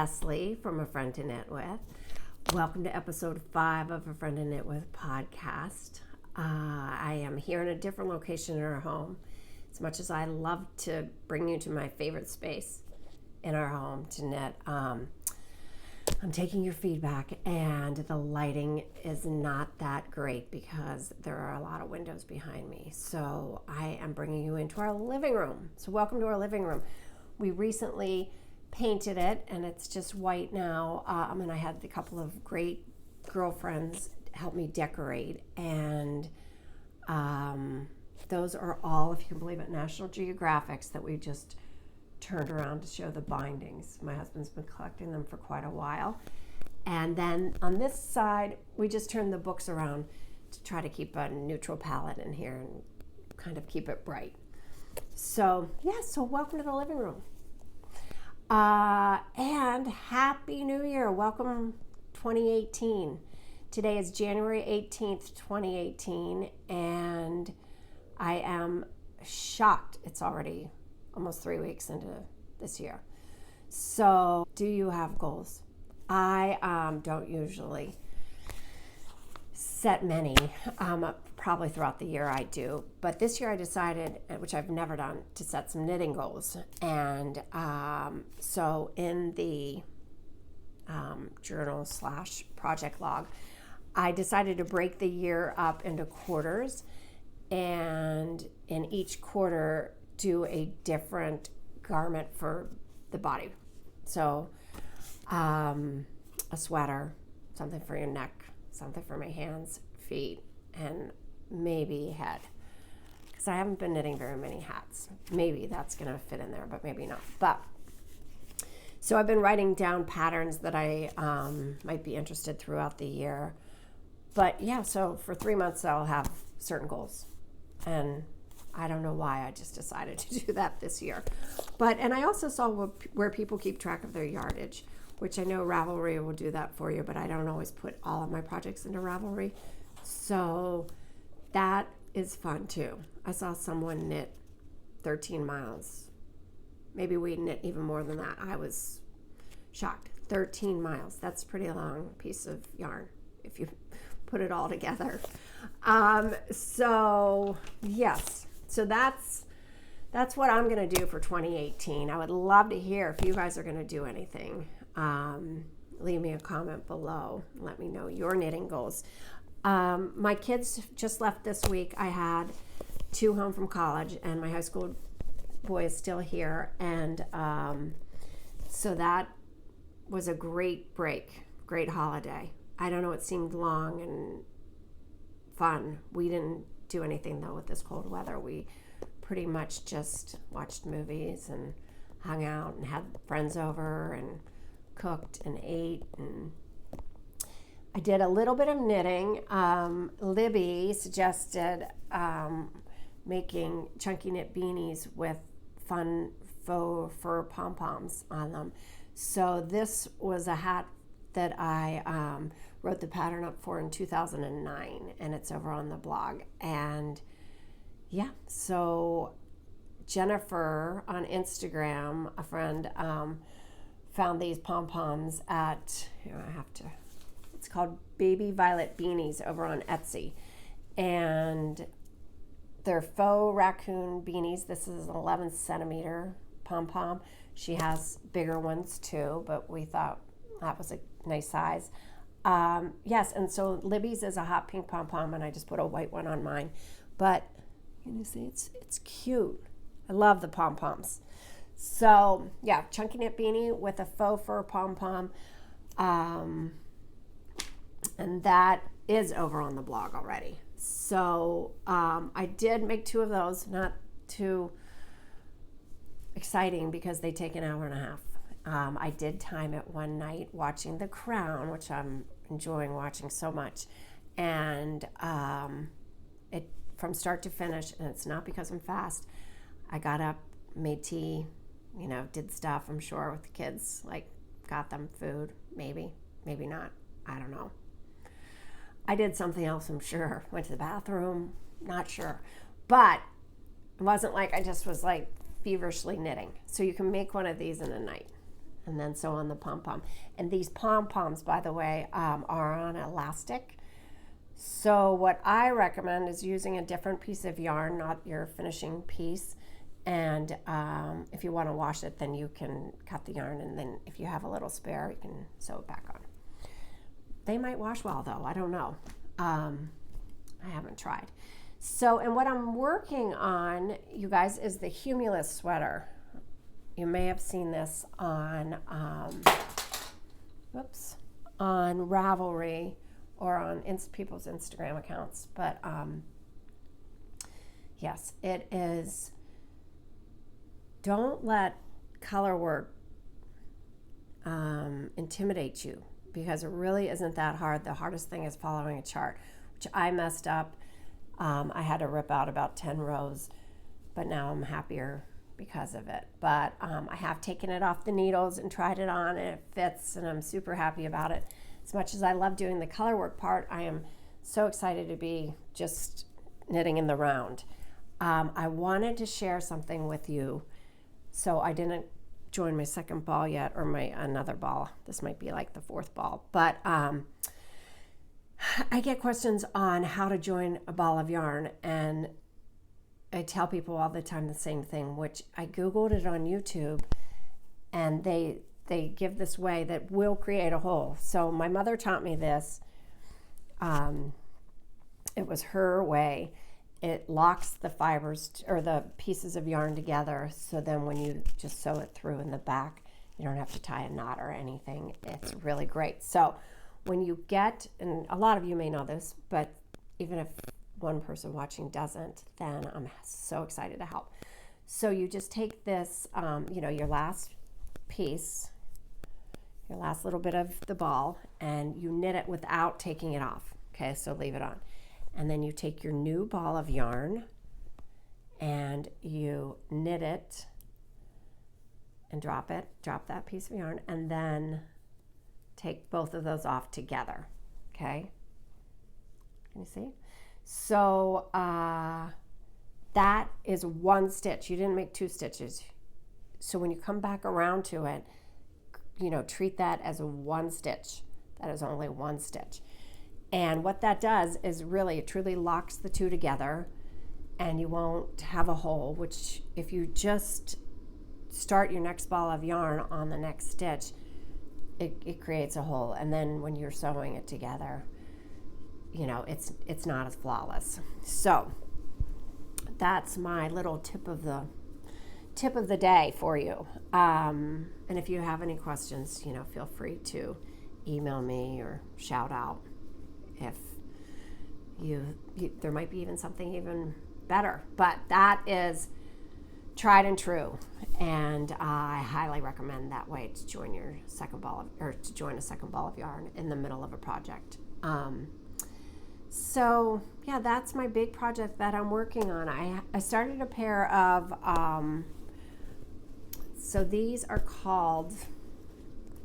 Leslie from A Friend to Knit With. Welcome to episode 5 of A Friend to Knit With podcast. I am here in a different location in our home. As much as I love to bring you to my favorite space in our home to knit, I'm taking your feedback, and the lighting is not that great because there are a lot of windows behind me. So I am bringing you into our living room. So welcome to our living room. We recently painted it, and it's just white now. And I had a couple of great girlfriends help me decorate, and those are all, if you can believe it, National Geographics that we just turned around to show the bindings. My husband's been collecting them for quite a while. And then on this side, we just turned the books around to try to keep a neutral palette in here and kind of keep it bright. So welcome to the living room. And Happy New Year. Welcome 2018. Today is January 18th, 2018, and I am shocked. It's already almost 3 weeks into this year. So, do you have goals? I don't usually set many. Probably throughout the year I do. But this year I decided, which I've never done, to set some knitting goals. And so in the journal/project log, I decided to break the year up into quarters, and in each quarter do a different garment for the body. So a sweater, something for your neck, something for my hands, feet, and maybe head, because I haven't been knitting very many hats. Maybe that's going to fit in there, but maybe not. But so I've been writing down patterns that I might be interested throughout the year. But yeah, so for 3 months I'll have certain goals, and I don't know why I just decided to do that this year. And I also saw where people keep track of their yardage, which I know Ravelry will do that for you, but I don't always put all of my projects into Ravelry. So that is fun too. I saw someone knit 13 miles. Maybe we knit even more than that. I was shocked. 13 miles. That's a pretty long piece of yarn if you put it all together. So yes. So that's what I'm going to do for 2018. I would love to hear if you guys are going to do anything. Leave me a comment below. Let me know your knitting goals. My kids just left this week. I had 2 home from college, and my high school boy is still here. And so that was a great break, great holiday. I don't know, it seemed long and fun. We didn't do anything though with this cold weather. We pretty much just watched movies and hung out and had friends over and cooked and ate, and I did a little bit of knitting. Libby suggested making chunky knit beanies with fun faux fur pom-poms on them. So this was a hat that I wrote the pattern up for in 2009, and it's over on the blog. And yeah, so Jennifer on Instagram, a friend, found these pom-poms at, it's called Baby Violet Beanies over on Etsy. And they're faux raccoon beanies. This is an 11 centimeter pom-pom. She has bigger ones too, but we thought that was a nice size. Yes, and so Libby's is a hot pink pom-pom, and I just put a white one on mine. But you can see it's cute. I love the pom-poms. So yeah, chunky knit beanie with a faux fur pom-pom. And that is over on the blog already. So I did make 2 of those, not too exciting because they take an hour and a half. I did time it one night watching The Crown, which I'm enjoying watching so much, and it from start to finish, and it's not because I'm fast. I got up, made tea, did stuff, I'm sure, with the kids, like got them food, maybe not, I don't know. I did something else, I'm sure. Went to the bathroom, not sure. But it wasn't like I just was like feverishly knitting. So you can make one of these in a night. and then sew on the pom-pom. And these pom-poms, by the way, are on elastic. So what I recommend is using a different piece of yarn, not your finishing piece. And if you want to wash it, then you can cut the yarn, and then if you have a little spare, you can sew it back on. They might wash well, though. I don't know. I haven't tried. So, and what I'm working on, you guys, is the Humulus sweater. You may have seen this on, on Ravelry or on people's Instagram accounts. But yes, it is. Don't let color work intimidate you, because it really isn't that hard. The hardest thing is following a chart, which I messed up. I had to rip out about 10 rows, but now I'm happier because of it. But I have taken it off the needles and tried it on, and it fits, and I'm super happy about it. As much as I love doing the color work part, I am so excited to be just knitting in the round. I wanted to share something with you. So I didn't join my second ball yet, or my another ball. This might be like the fourth ball. But I get questions on how to join a ball of yarn, and I tell people all the time the same thing, which I Googled it on YouTube, and they give this way that will create a hole. So my mother taught me this. It was her way. It locks the fibers or the pieces of yarn together, so then when you just sew it through in the back, you don't have to tie a knot or anything. It's really great. So when you get, and a lot of you may know this, but even if one person watching doesn't, then I'm so excited to help. So you just take this, your last piece, your last little bit of the ball, and you knit it without taking it off. Okay, so leave it on. And then you take your new ball of yarn and you knit it and drop that piece of yarn, and then take both of those off together. Okay, can you see? So that is one stitch. You didn't make two stitches. So when you come back around to it, treat that as one stitch. That is only one stitch. And what that does is really, it truly locks the two together, and you won't have a hole, which if you just start your next ball of yarn on the next stitch, it creates a hole. And then when you're sewing it together, it's not as flawless. So that's my little tip of the day for you. And if you have any questions, feel free to email me or shout out. If there might be even something even better, but that is tried and true, and I highly recommend that way to join your second ball to join a second ball of yarn in the middle of a project. So yeah, that's my big project that I'm working on. I started a pair of so these are called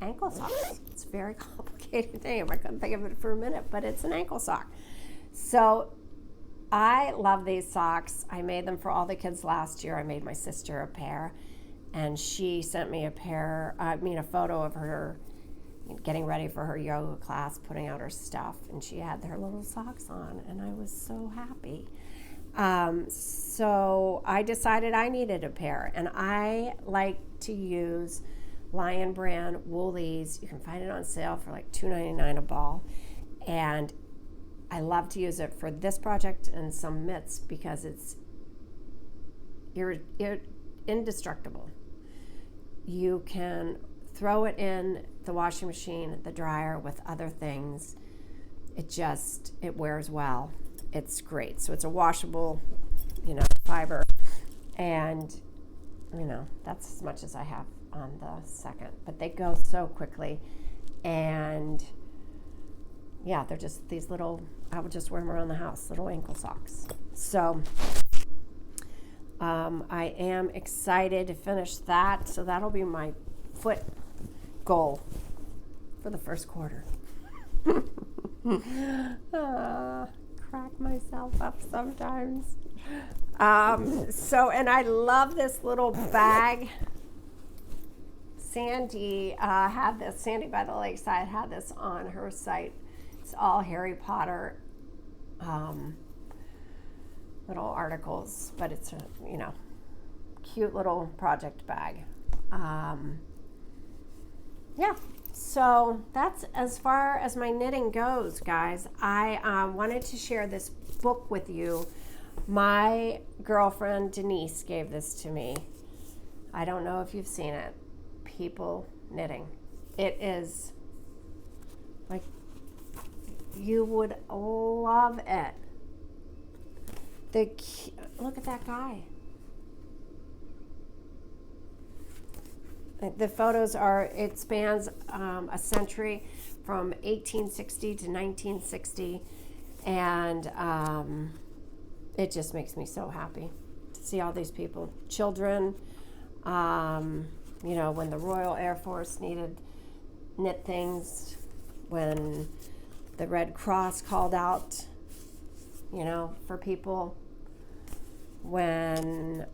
ankle socks. It's a very complicated name. I couldn't think of it for a minute, but it's an ankle sock. So I love these socks. I made them for all the kids last year. I made my sister a pair, and she sent me a photo of her getting ready for her yoga class, putting out her stuff, and she had her little socks on, and I was so happy. So I decided I needed a pair, and I like to use Lion brand woolies. You can find it on sale for like $2.99 a ball, and I love to use it for this project and some mitts because you're indestructible. You can throw it in the washing machine, the dryer, with other things. It wears well. It's great. So it's a washable, fiber, and that's as much as I have on the second, but they go so quickly. And yeah, they're just these little, I would just wear them around the house, little ankle socks. So I am excited to finish that. So that'll be my foot goal for the first quarter. Crack myself up sometimes. And I love this little bag. Sandy had this, Sandy by the Lakeside had this on her site. It's all Harry Potter little articles, but it's a, cute little project bag. Yeah, so that's as far as my knitting goes, guys. I wanted to share this book with you. My girlfriend Denise gave this to me. I don't know if you've seen it. People Knitting. It is like, you would love it. Look at that guy. The photos are, it spans a century from 1860 to 1960, and it just makes me so happy to see all these people, children, when the Royal Air Force needed knit things, when the Red Cross called out, for people, when,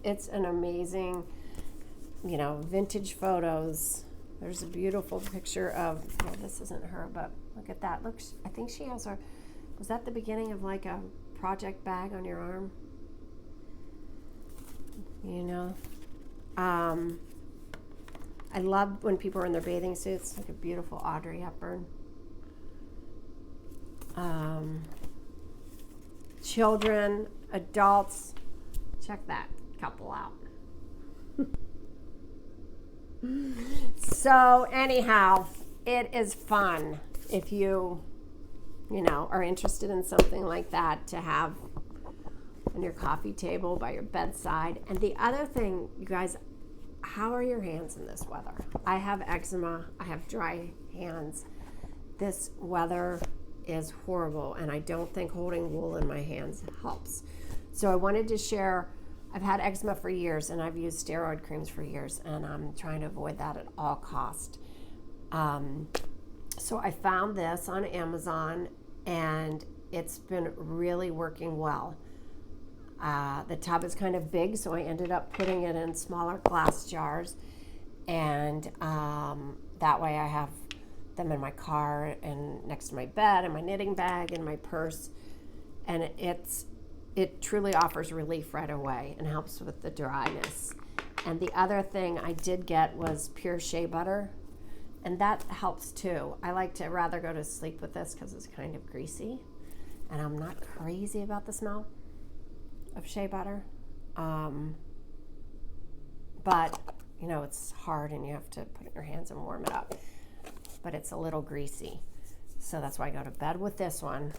it's an amazing, vintage photos. There's a beautiful picture of, well, this isn't her, but look at that. Look, I think she has was that the beginning of like a project bag on your arm? I love when people are in their bathing suits, like a beautiful Audrey Hepburn. Children, adults, check that couple out. So anyhow, it is fun if you are interested in something like that to have on your coffee table, by your bedside. And the other thing, you guys, how are your hands in this weather? I have eczema. I have dry hands. This weather is horrible, and I don't think holding wool in my hands helps. So I wanted to share, I've had eczema for years, and I've used steroid creams for years, and I'm trying to avoid that at all cost. So I found this on Amazon, and it's been really working well. The tub is kind of big, so I ended up putting it in smaller glass jars, and that way I have them in my car and next to my bed and my knitting bag and my purse, and it truly offers relief right away and helps with the dryness. And the other thing I did get was pure shea butter, and that helps too. I like to rather go to sleep with this because it's kind of greasy, and I'm not crazy about the smell of shea butter, but it's hard and you have to put it in your hands and warm it up, but it's a little greasy, so that's why I go to bed with this one.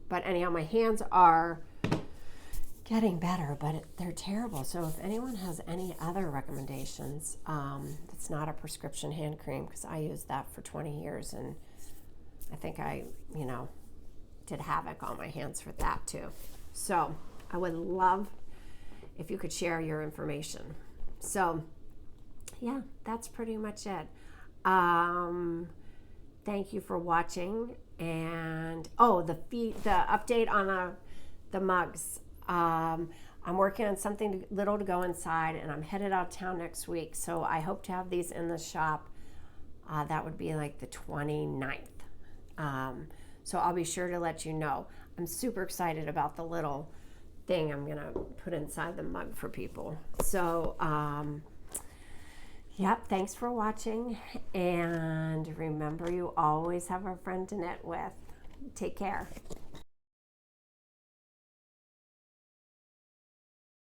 But anyhow, my hands are getting better, but they're terrible. So if anyone has any other recommendations, it's not a prescription hand cream, because I used that for 20 years and I think I did havoc on my hands for that too. So I would love if you could share your information. So yeah, that's pretty much it. Thank you for watching. And the update on the mugs. I'm working on something little to go inside, and I'm headed out of town next week, so I hope to have these in the shop. That would be like the 29th. So I'll be sure to let you know. I'm super excited about the little thing I'm gonna put inside the mug for people. So yep, thanks for watching, and remember, you always have a friend to knit with. Take care.